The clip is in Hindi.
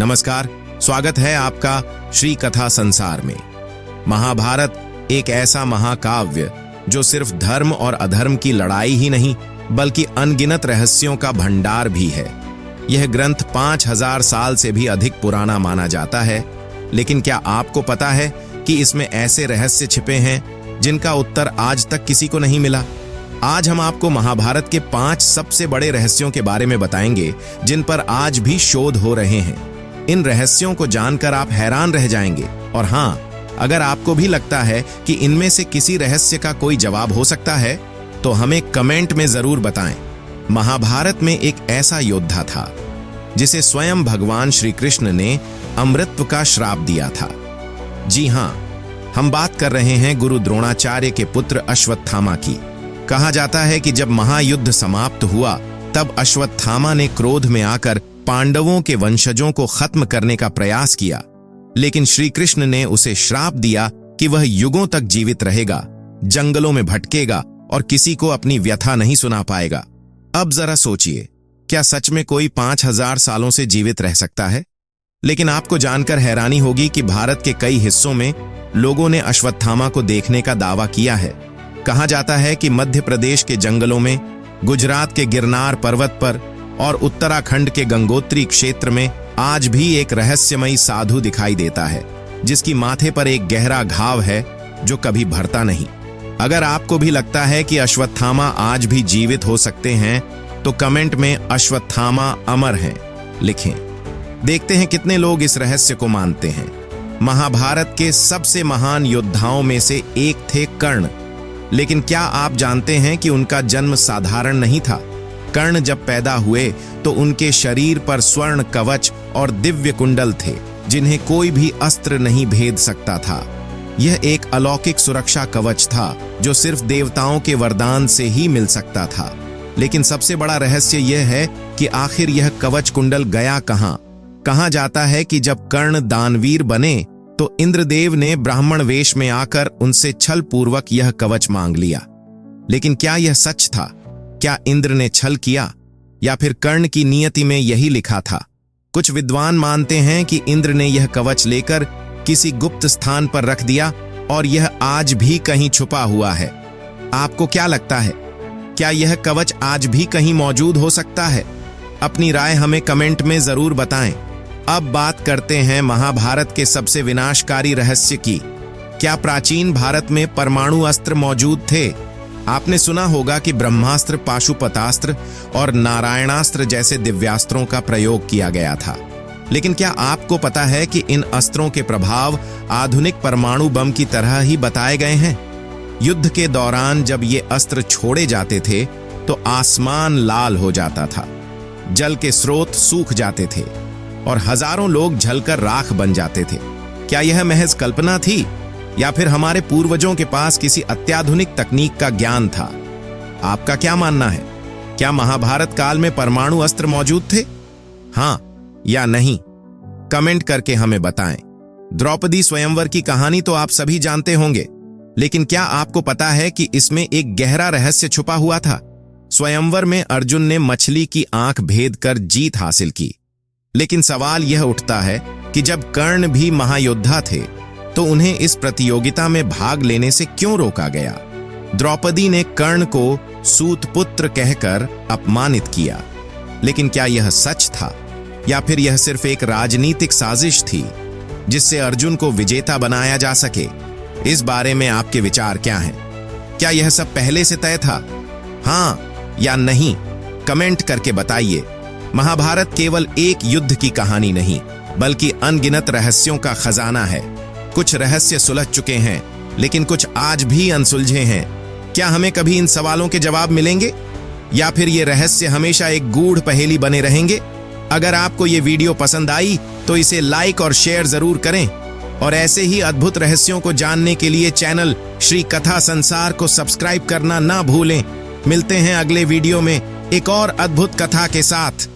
नमस्कार, स्वागत है आपका श्री कथा संसार में। महाभारत एक ऐसा महाकाव्य जो सिर्फ धर्म और अधर्म की लड़ाई ही नहीं बल्कि अनगिनत रहस्यों का भंडार भी है। यह ग्रंथ 5000 साल से भी अधिक पुराना माना जाता है, लेकिन क्या आपको पता है कि इसमें ऐसे रहस्य छिपे हैं जिनका उत्तर आज तक किसी को नहीं मिला। आज हम आपको महाभारत के 5 सबसे बड़े रहस्यों के बारे में बताएंगे जिन पर आज भी शोध हो रहे हैं। इन रहस्यों को जानकर आप हैरान रह जाएंगे। और हाँ, अगर आपको भी लगता है कि इनमें से किसी रहस्य का कोई जवाब हो सकता है तो हमें कमेंट में जरूर बताएं। महाभारत में एक ऐसा योद्धा था जिसे स्वयं भगवान श्री कृष्ण ने अमृतत्व का श्राप दिया था। जी हाँ, हम बात कर रहे हैं गुरु द्रोणाचार्य के पुत्र अश्वत्थामा की। कहा जाता है कि जब महायुद्ध समाप्त हुआ तब अश्वत्थामा ने क्रोध में आकर पांडवों के वंशजों को खत्म करने का प्रयास किया, लेकिन श्री कृष्ण ने उसे श्राप दिया कि वह युगों तक जीवित रहेगा, जंगलों में भटकेगा और किसी को अपनी व्यथा नहीं सुना पाएगा। अब जरा सोचिए, क्या सच में कोई 5000 सालों से जीवित रह सकता है? लेकिन आपको जानकर हैरानी होगी कि भारत के कई हिस्सों में लोगों ने अश्वत्थामा को देखने का दावा किया है। कहा जाता है कि मध्य प्रदेश के जंगलों में, गुजरात के गिरनार पर्वत पर और उत्तराखंड के गंगोत्री क्षेत्र में आज भी एक रहस्यमयी साधु दिखाई देता है जिसकी माथे पर एक गहरा घाव है जो कभी भरता नहीं। अगर आपको भी लगता है कि अश्वत्थामा आज भी जीवित हो सकते हैं तो कमेंट में अश्वत्थामा अमर हैं लिखें। देखते हैं कितने लोग इस रहस्य को मानते हैं। महाभारत के सबसे महान योद्धाओं में से एक थे कर्ण। लेकिन क्या आप जानते हैं कि उनका जन्म साधारण नहीं था? कर्ण जब पैदा हुए तो उनके शरीर पर स्वर्ण कवच और दिव्य कुंडल थे जिन्हें कोई भी अस्त्र नहीं भेद सकता था। यह एक अलौकिक सुरक्षा कवच था जो सिर्फ देवताओं के वरदान से ही मिल सकता था। लेकिन सबसे बड़ा रहस्य यह है कि आखिर यह कवच कुंडल गया कहां? कहा जाता है कि जब कर्ण दानवीर बने तो इंद्रदेव ने ब्राह्मण वेश में आकर उनसे छल पूर्वक यह कवच मांग लिया। लेकिन क्या यह सच था? क्या इंद्र ने छल किया या फिर कर्ण की नियति में यही लिखा था? कुछ विद्वान मानते हैं कि इंद्र ने यह कवच लेकर किसी गुप्त स्थान पर रख दिया और यह आज भी कहीं छुपा हुआ है। आपको क्या लगता है? क्या यह कवच आज भी कहीं मौजूद हो सकता है? अपनी राय हमें कमेंट में जरूर बताएं। अब बात करते हैं महाभारत के सबसे विनाशकारी रहस्य की। क्या प्राचीन भारत में परमाणु अस्त्र मौजूद थे? आपने सुना होगा कि ब्रह्मास्त्र, पाशुपतास्त्र और नारायणास्त्र जैसे दिव्यास्त्रों का प्रयोग किया गया था। लेकिन क्या आपको पता है कि इन अस्त्रों के प्रभाव आधुनिक परमाणु बम की तरह ही बताए गए हैं? युद्ध के दौरान जब ये अस्त्र छोड़े जाते थे तो आसमान लाल हो जाता था, जल के स्रोत सूख जाते थे और हजारों लोग जलकर राख बन जाते थे। क्या यह महज कल्पना थी या फिर हमारे पूर्वजों के पास किसी अत्याधुनिक तकनीक का ज्ञान था? आपका क्या मानना है? क्या महाभारत काल में परमाणु अस्त्र मौजूद थे? हाँ या नहीं? कमेंट करके हमें बताएं। द्रौपदी स्वयंवर की कहानी तो आप सभी जानते होंगे, लेकिन क्या आपको पता है कि इसमें एक गहरा रहस्य छुपा हुआ था? स्वयंवर में अर्जुन ने मछली की आंख भेद कर जीत हासिल की। लेकिन सवाल यह उठता है कि जब कर्ण भी महायोद्धा थे तो उन्हें इस प्रतियोगिता में भाग लेने से क्यों रोका गया? द्रौपदी ने कर्ण को सूतपुत्र कहकर अपमानित किया। लेकिन क्या यह सच था या फिर यह सिर्फ एक राजनीतिक साजिश थी जिससे अर्जुन को विजेता बनाया जा सके? इस बारे में आपके विचार क्या हैं? क्या यह सब पहले से तय था? हाँ या नहीं? कमेंट करके बताइए। महाभारत केवल एक युद्ध की कहानी नहीं बल्कि अनगिनत रहस्यों का खजाना है। कुछ रहस्य सुलझ चुके हैं लेकिन कुछ आज भी अनसुलझे हैं। क्या हमें कभी इन सवालों के जवाब मिलेंगे या फिर ये रहस्य हमेशा एक गूढ़ पहेली बने रहेंगे? अगर आपको ये वीडियो पसंद आई तो इसे लाइक और शेयर जरूर करें और ऐसे ही अद्भुत रहस्यों को जानने के लिए चैनल श्री कथा संसार को सब्सक्राइब करना ना भूलें। मिलते हैं अगले वीडियो में एक और अद्भुत कथा के साथ।